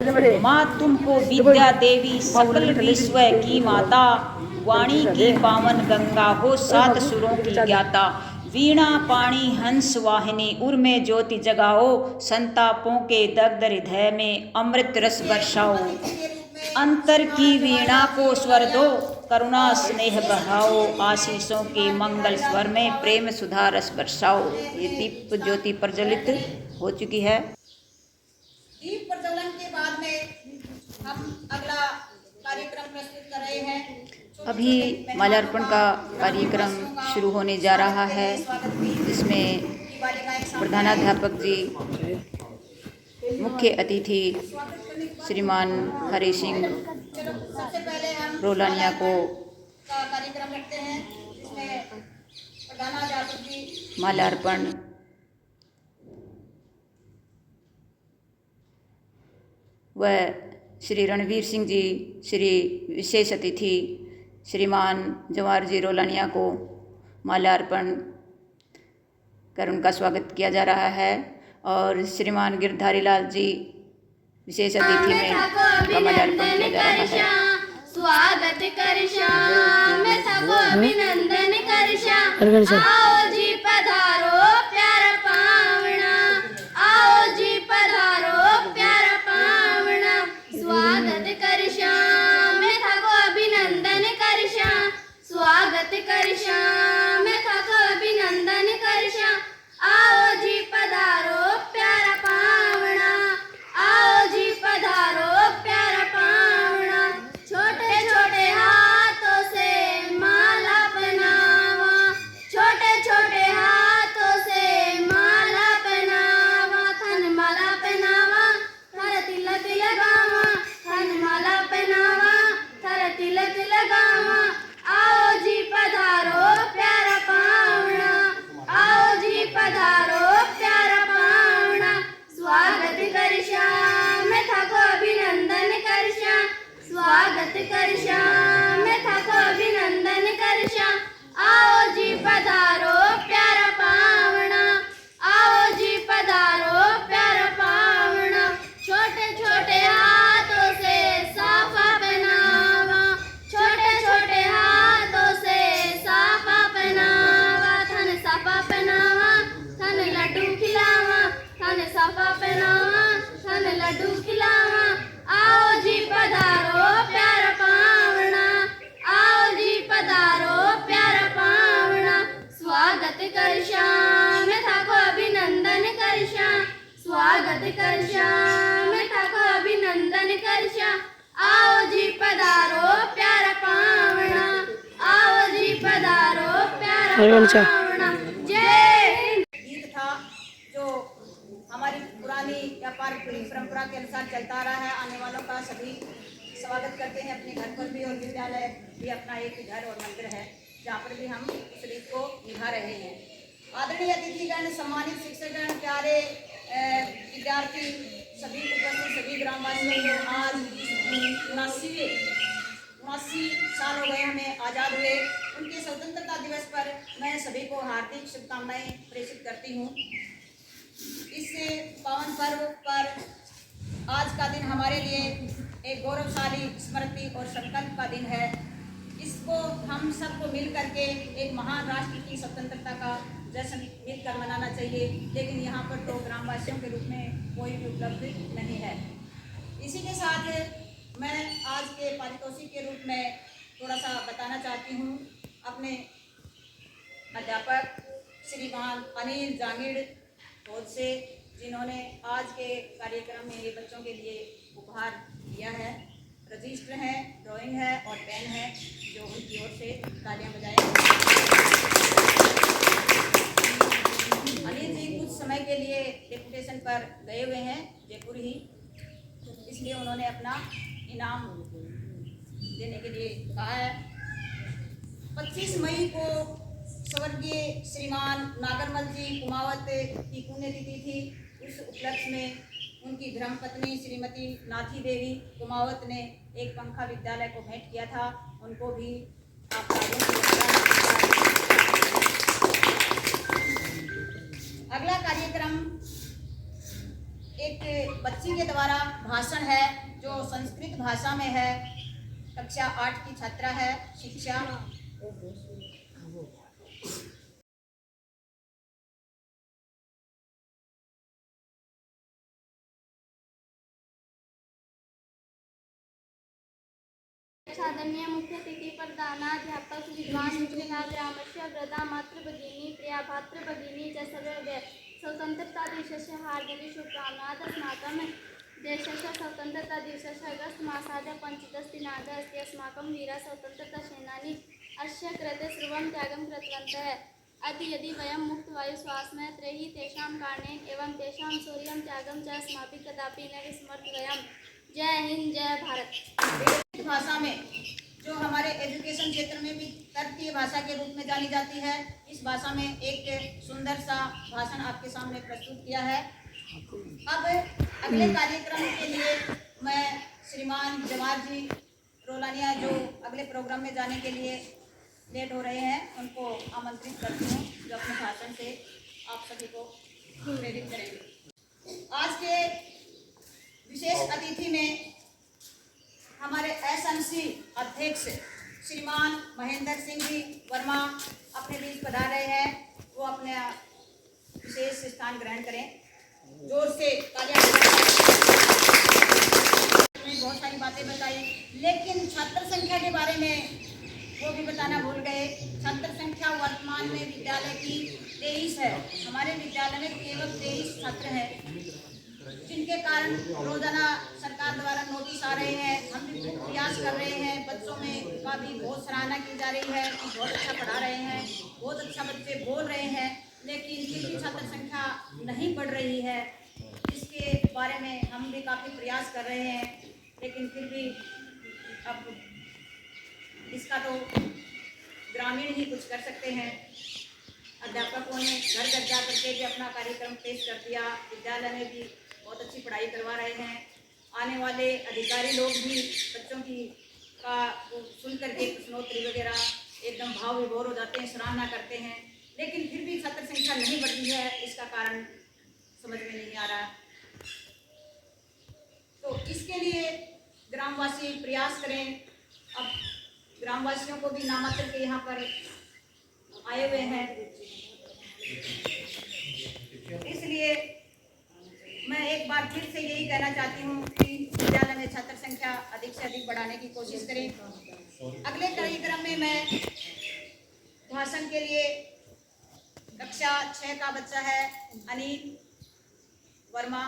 माँ तुमको विद्या देवी सकल विश्व की माता, वाणी की पावन गंगा हो सात सुरों की ज्ञाता। वीणा पाणी हंस वाहिनी उर में ज्योति जगाओ, संतापों के दग्ध हृदय में अमृत रस बरसाओ। अंतर की वीणा को स्वर दो, करुणा स्नेह बढ़ाओ, आशीषों के मंगल स्वर में प्रेम सुधा रस बरसाओ। ये दीप ज्योति प्रज्वलित हो चुकी है। दीप प्रज्वलन के बाद में हम अगला कार्यक्रम प्रस्तुत कर रहे हैं। अभी माल्यार्पण का कार्यक्रम शुरू होने जा रहा है, जिसमें प्रधानाध्यापक जी, मुख्य अतिथि श्रीमान हरि सिंह सबसे पहले हम रोलानिया को कार्यक्रम रखते हैं, जिसमें प्रधानाध्यापक जी माल्यार्पण व श्री रणवीर सिंह जी, श्री विशेष अतिथि श्रीमान जवाहर जी रोलानिया को माल्यार्पण कर उनका स्वागत किया जा रहा है। और श्रीमान गिरधारी लाल जी विशेष अतिथि में उनका माल्यार्पण किया जा रहा है। स्वागत करशा मैं सबको अभिनंदन करशा, आओ जी पधारो प्यारा पावना, आओ जी पधारो प्यारा पावना। स्वागत करशा मैं सबको अभिनंदन करशा, स्वागत करशा मैं सबको अभिनंदन करशा, आओ जी पधारो प्यारा पावना, आओ जी पधारो प्यारा पावना। छोटे छोटे हाथों से माला बनावा, छोटे छोटे हाथों से माला बनावा, थन माला पहनावा थर तिलक लगावा, थन माला पहनावा थर तिलक लगावा। आओ जी पधारो प्यारा पावना, आओ जी पधारो प्यारा पावना। स्वागत करशा मैं थाको अभिनंदन करशा, स्वागत करशा मैं थाको अभिनंदन करशा, आओ जी पधारो प्यारा पावना, आओ जी पधारो प्यारा पावना। छोटे छोटे हाथों से साफा पहनावा, छोटे छोटे हाथों से साफा पहनावा, थन साफा पहनावा थन लड्डू खिलावा, थन साफा पहनावा थन लड्डू खिलावा। आओ जी पधारो प्यारा पावना, आओ जी पधारो प्यारा पावना। स्वागत करशा मैं थाको अभिनंदन करशा, स्वागत करशा मैं थाको अभिनंदन करशा, आओ जी पधारो प्यारा पावना, आओ जी पधारो प्यारा पावना। जय हिंद। गीत था जो हमारी पुरानी या पारंपरिक परंपरा के अनुसार चलता रहा है। आने वालों का सभी स्वागत करते हैं अपने घर पर भी, और विद्यालय भी अपना एक घर और मंदिर है जहाँ पर भी हम इस रीत को निभा रहे हैं। आदरणीय अतिथिगण, सम्मानित शिक्षकगण, प्यारे विद्यार्थी, सभी उपस्थित सभी ग्रामवासियों को आज 79 साल हो गए हमें आज़ाद हुए। उनके स्वतंत्रता दिवस पर मैं सभी को हार्दिक शुभकामनाएं प्रेषित करती हूँ। इस पावन पर्व पर आज का दिन हमारे लिए एक गौरवशाली स्मृति और संकल्प का दिन है। इसको हम सबको मिल करके एक महान राष्ट्र की स्वतंत्रता का जश्न मिलकर मनाना चाहिए, लेकिन यहाँ पर तो ग्रामवासियों के रूप में कोई भी उपलब्ध नहीं है। इसी के साथ मैं आज के पारितोषिक के रूप में थोड़ा सा बताना चाहती हूँ। अपने अध्यापक श्रीमान अनिल जांगिड़ खोज से, जिन्होंने आज के कार्यक्रम में ये बच्चों के लिए उपहार दिया है। रजिस्टर है, ड्राइंग है और पेन है, जो उनकी ओर से तालियां बजाएं। अनिल जी कुछ समय के लिए डेपुटेशन पर गए हुए हैं जयपुर ही, इसलिए उन्होंने अपना इनाम देने के लिए कहा है। 25 मई को स्वर्गीय श्रीमान नागरमल जी कुमावत की पुण्यतिथि थी। उस उपलक्ष्य में उनकी धर्मपत्नी श्रीमती नाथी देवी कुमावत ने एक पंखा विद्यालय को भेंट किया था। उनको भी आप अगला कार्यक्रम एक बच्ची के द्वारा भाषण है जो संस्कृत भाषा में है। कक्षा 8 की छात्रा है। शिक्षा आदरणीय मुख्य अतिथि प्रधानाध्यापक विद्वान ग्रामस्य वृद्धा मातृ भगिनी प्रिया भातृ भगिनी च सर्वे स्वतंत्रता दिवसस्य हार्दिक शुभकामनाः। अस्माकं देशस्य स्वतंत्रता दिवसस्य अगस्त मासाद् 15 दिनाङ्कः अस्ति। अस्माकं वीराः स्वतंत्रता सेनानी अस्य कृते सर्वं त्यागं कृतवन्तः। अद्य यदि वयं मुक्तवायुश्वासं तर्हि तेषां कारणेन एवं तेषां शौर्यं त्यागं च अस्माभिः कदापि न विस्मर्तव्यम्। जय हिंद, जय भारत। भाषा में जो हमारे एजुकेशन क्षेत्र में भी तृतीय भाषा के रूप में जानी जाती है, इस भाषा में एक सुंदर सा भाषण आपके सामने प्रस्तुत किया है। अब अगले कार्यक्रम के लिए मैं श्रीमान जवाहर जी रोलानिया जो अगले प्रोग्राम में जाने के लिए लेट हो रहे हैं, उनको आमंत्रित करती हूँ जो अपने भाषण से आप सभी को प्रेरित करेंगे। आज के विशेष अतिथि में हमारे एसएमसी अध्यक्ष श्रीमान महेंद्र सिंह जी वर्मा अपने बीच पधार रहे हैं। वो अपने विशेष स्थान ग्रहण करें। जोर से तालियां बजाएं। बहुत सारी बातें बताई, लेकिन छात्र संख्या के बारे में वो भी बताना भूल गए। छात्र संख्या वर्तमान में विद्यालय की 23 है। हमारे विद्यालय में केवल 23 छात्र हैं, जिनके कारण रोजाना सरकार द्वारा नोटिस आ रहे हैं। हम भी खूब प्रयास कर रहे हैं। बच्चों में का भी बहुत सराहना की जा रही है कि बहुत अच्छा पढ़ा रहे हैं, बहुत अच्छा बच्चे बोल रहे हैं, लेकिन फिर भी छात्र संख्या नहीं बढ़ रही है। इसके बारे में हम भी काफ़ी प्रयास कर रहे हैं, लेकिन फिर भी अब इसका तो ग्रामीण ही कुछ कर सकते हैं। अध्यापकों ने घर घर जा करके भी अपना कार्यक्रम पेश कर दिया। विद्यालय में भी बहुत अच्छी पढ़ाई करवा रहे हैं। आने वाले अधिकारी लोग भी बच्चों की का सुन करके प्रश्नोत्तरी वगैरह एकदम भाव विभोर हो जाते हैं, सराहना करते हैं, लेकिन फिर भी छात्र संख्या नहीं बढ़ी है। इसका कारण समझ में नहीं आ रहा। तो इसके लिए ग्रामवासी प्रयास करें। अब ग्रामवासियों को भी नामांकन के यहाँ पर आए हुए हैं, इसलिए मैं एक बार फिर से यही कहना चाहती हूँ कि विद्यालय में छात्र संख्या अधिक से अधिक बढ़ाने की कोशिश करें। अगले कार्यक्रम में मैं भाषण के लिए कक्षा 6 का बच्चा है अनिल वर्मा।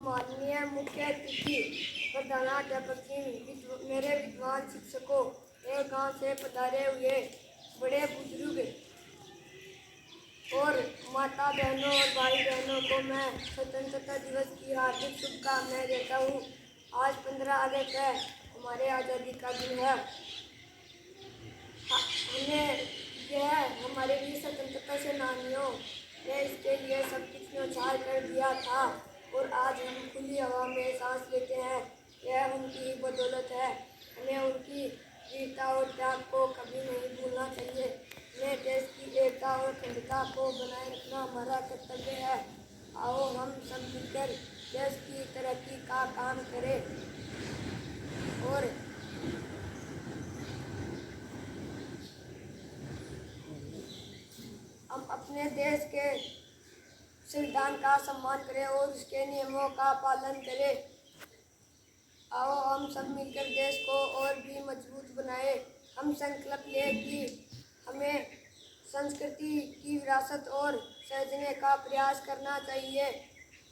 माननीय मुख्य अतिथि प्रधानाध्यापक जी, मेरे विद्वान शिक्षकों, एक गांव से पधारे हुए बड़े बुजुर्ग और माता बहनों और भाई बहनों को मैं स्वतंत्रता दिवस की हार्दिक शुभकामनाएं देता हूँ। आज 15 अगस्त है, हमारे आज़ादी का दिन है। हमें यह हमारे लिए स्वतंत्रता सेनानियों ने इसके लिए सब कुछ न्यौछावर कर दिया था और आज हम खुली हवा में सांस लेते हैं। यह उनकी ही बदौलत है। हमें उनकी वीरता और त्याग को कभी नहीं भूलना चाहिए। हमें देश की एकता और अखंडता को बनाए रखना हमारा कर्तव्य है। आओ हम सब मिलकर देश की तरक्की का काम करें और हम अपने देश के संविधान का सम्मान करें और उसके नियमों का पालन करें। आओ हम सब मिलकर देश को और भी मजबूत बनाएं। हम संकल्प लें कि हमें संस्कृति की विरासत और सहेजने का प्रयास करना चाहिए।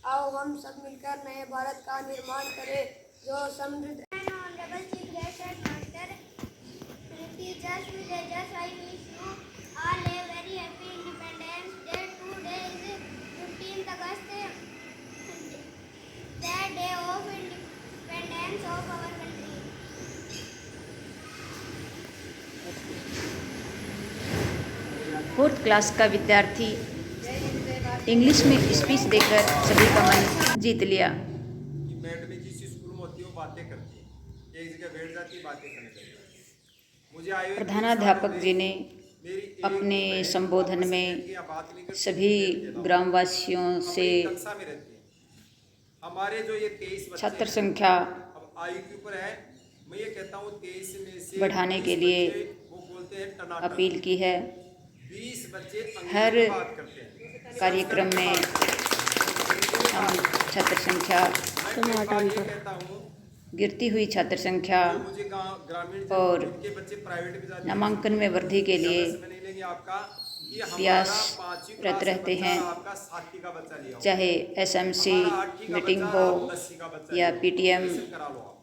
आओ हम सब मिलकर नए भारत का निर्माण करें जो समृद्ध। फोर्थ क्लास का विद्यार्थी इंग्लिश में स्पीच देकर सभी का मन जीत लिया। मैडम जिस स्कूल में होती है वो बातें करती है, एक जगह बैठ जाती बातें करने लगती है। मुझे आए हुए प्रधानाध्यापक जी ने मेरी एक अपने बहन संबोधन आपस में की आप बात नहीं करते, सभी मैं देता हूँ। ग्रामवासियों से हमारी कक्षा में रहती है। हमारे जो ये 23 बच्चे छात्र हैं, संख्या अब आयु के ऊपर है, मैं ये कहता हूँ 23 में से बढ़ाने 20 के लिए बच्चे वो बोलते हैं टनाटन, अपील की है। 20 बच्चे हर अंग्रेजी में बात करते हैं, कार्यक्रम संस्कृत में बात करते हैं, हम छात्र संख्या मैं कई बार ये कहता हूँ गिरती हुई छात्र संख्या जो मुझे गाँव ग्रामीण और जिनके बच्चे प्राइवेट में जाते हैं, नामांकन में वृद्धि के लिए ज़्यादा समय नहीं लेंगे आपका, ये प्रयास हमारा 5वीं रत क्लास का रहते बच्चा हैं। और आपका 7वीं का बच्चा लिया हो, चाहे एसएमसी हमारा 8वीं का मीटिंग बच्चा हो और आप 10वीं का बच्चा या लिया हो, पीटीएम एडमिशन करा लो आप।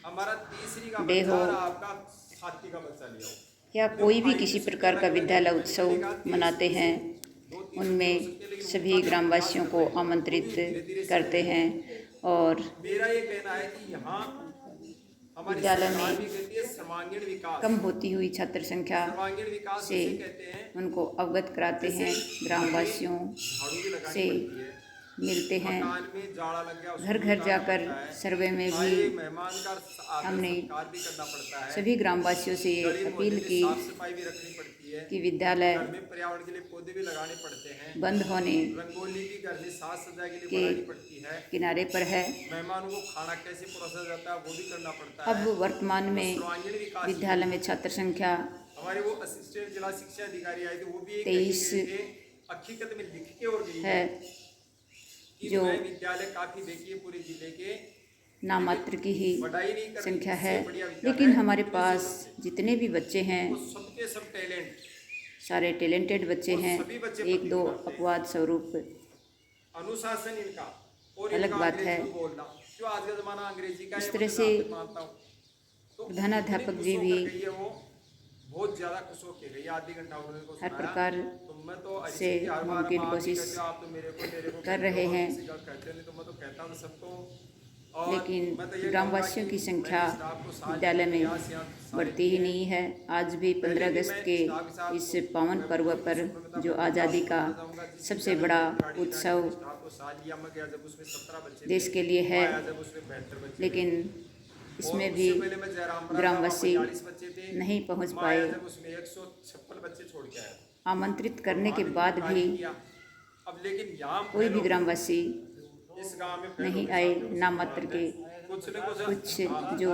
हमारा 3वीं का डे बच्चा हो और आपका 7वीं का बच्चा लिया हो, या कोई भी किसी प्रकार का विद्यालय उत्सव मनाते हैं, उनमें सभी ग्रामवासियों को आमंत्रित करते हैं। और मेरा ये कहना है कि यहाँ हमारी विद्यालय सरकार में भी कहती है सर्वांगीण विकास, कम होती हुई छात्र संख्या सर्वांगीण विकास से उसे कहते हैं। उनको अवगत कराते हैं, ग्रामवासियों झाड़ू भी लगानी से पड़ती है, मिलते हैं। मकान में जाड़ा लग गया उसको घर भी घर उतारना जाकर पड़ता है, सर्वे में आए भी मेहमान का आदर हमने सत्कार भी करना पड़ता है, सभी ग्रामवासियों से गली अपील मोहल्ले की में साफ सफाई भी रखनी पड़ती है, कि विद्यालय घर में पर्यावरण के लिए पौधे भी लगाने पड़ते हैं, बंद होने रंगोली भी घर में साज सज्जा के लिए के बनानी पड़ती है, किनारे पर है। मेहमानों को खाना कैसे परोसा जाता है वो भी करना पड़ता है। अब वर्तमान में सर्वांगीण विकास विद्यालय में छात्र संख्या हमारे वो असिस्टेंट जिला शिक्षा अधिकारी आए थे, वो भी एक 23 हकीकत में लिख के और गई है, कि जो मैं विद्यालय काफी देखिए पूरे जिले के नामात्र की ही पढ़ाई नहीं करनी, संख्या इससे है, बढ़िया विद्यालय लेकिन है। हमारे तो पास इसी जितने भी बच्चे हैं वो सबके सब टैलेंट, सारे टैलेंटेड बच्चे और हैं। सभी बच्चे एक दो प्रतिभा हैं। अपवाद स्वरूप अनुशासन इनका और अलग इनका बात अंग्रेजी है। में बोलना, जो आज का जमाना अंग्रेजी का है, इस वो तरह मैं से बात मानता हूँ। तो प्रधानाध्यापक इतनी जी खुश भी होकर गई है वो, बहुत ज्यादा खुश होकर गई, आधी घंटा उन्होंने को हर सुनाया। प्रकार तो मैं तो अरिजीत से की हर बार मुमकिन आप भी कोशिश कहते हो, आप तो मेरे को कर कहते रहे हो, हैं। किसी का कहते नहीं, तो मैं तो कहता हूँ सबको। और लेकिन मैं तो ये ग्रामवासियों कहूँगा की कि संख्या मैंने स्टाफ को साथ विद्यालय में प्रयास यहाँ सारे बढ़ती ही किए। नहीं है। आज भी 15 अगस्त के इस पावन पर्व पर जो आज़ादी का सबसे बड़ा उत्सव देश के लिए है, लेकिन इसमें भी ग्रामवासी नहीं पहुंच पाए। उसमें 156 बच्चे छोड़ के आया था। आमंत्रित करने के बाद भी अब लेकिन यहाँ कोई भी ग्रामवासी इस गांव में नहीं आए। नामात्र के कुछ न कुछ जो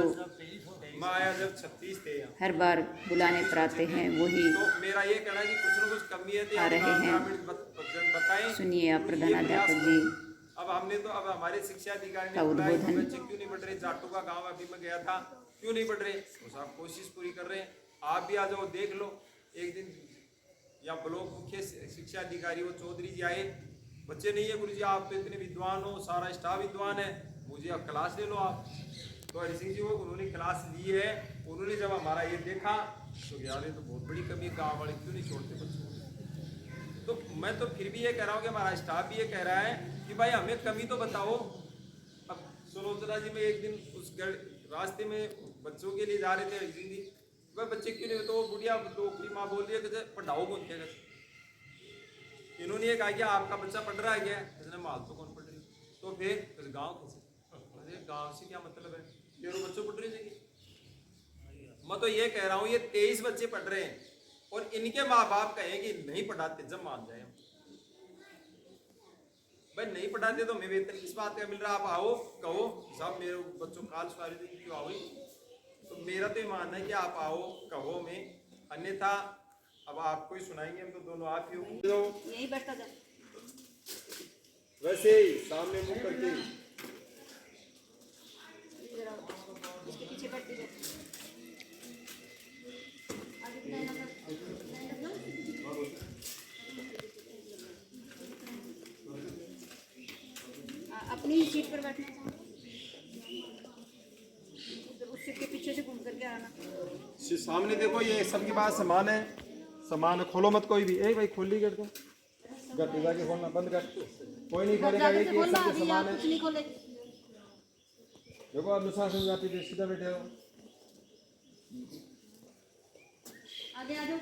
मैं आया जब 36 थे यहाँ, हर बार बुलाने पर आते हैं वही तो मेरा ये कहना है कि कुछ न कुछ कमी है तो आ रहे हैं। बताएं। सुनिए आप प्रधानाध्यापक जी अब हमने तो अब हमारे शिक्षा अधिकारी का ने बुलाया, उद्बोधन। बच्चे क्यों नहीं बढ़ रहे, जाटों का गांव अभी मैं गया था, क्यों नहीं बढ़ रहे, तो साहब कोशिश पूरी कर रहे हैं, आप भी आ जाओ देख लो। एक दिन या ब्लॉक मुख्य शिक्षा अधिकारी वो चौधरी जी आए, बच्चे नहीं है गुरु जी, आप तो इतने विद्वान हो, सारा स्टाफ विद्वान है, मुझे अब क्लास ले लो आप। तो हरि सिंह जी वो उन्होंने क्लास ली है, उन्होंने जब हमारा ये देखा तो यार ये तो बहुत बड़ी कमी है, गाँव वाले क्यों नहीं छोड़ते बच्चों को। तो मैं तो फिर भी ये कह रहा हूँ कि हमारा स्टाफ भी ये कह रहा है कि भाई हमें कमी तो बताओ। अब सुलोचना जी में एक दिन उस रास्ते में बच्चों के लिए जा रहे थे, हरि सिंह जी वह बच्चे क्यों नहीं, तो वो बुढ़िया डोकरी माँ बोल रही है कि पढ़ाओ कौन क्या कहते। इन्होंने ये कहा कि आपका बच्चा पढ़ रहा है क्या, इसने माल तो कौन पढ़ रही, तो फिर गाँव कैसे, अरे गाँव से क्या मतलब है, तेरह बच्चों पढ़ रहे थे। मैं तो ये कह रहा हूँ ये 23 बच्चे पढ़ रहे हैं और इनके माँ बाप कहें कि नहीं पढ़ाते, जब मान जाए भाई नहीं पढ़ाते तो मैं वेतन किस बात का मिल रहा, आप आओ कहो साहब मेरे बच्चों काल सारी दिन क्यों आओ, तो मेरा तो ये मानना है कि आप आओ कहो में, अन्यथा अब आपको ही सुनाएंगे हम तो दोनों आप ही हो। यही बैठता जा वैसे ही सामने मुंह करके इसके पीछे बैठते जा। अपनी ही सीट पर बैठना चाहूँ, उधर उस सीट के पीछे से घूम करके आना। सामने देखो ये सबके पास सामान है, सामान खोलो मत कोई भी, ए भाई खोली कर दो, घर पे जाके खोलना बंद कर, कोई नहीं खोलेगा, ये सबके सामान है। कुछ नहीं खोले। देखो अनुशासन जाती सीधा बैठे हो। आगे आ जाओ।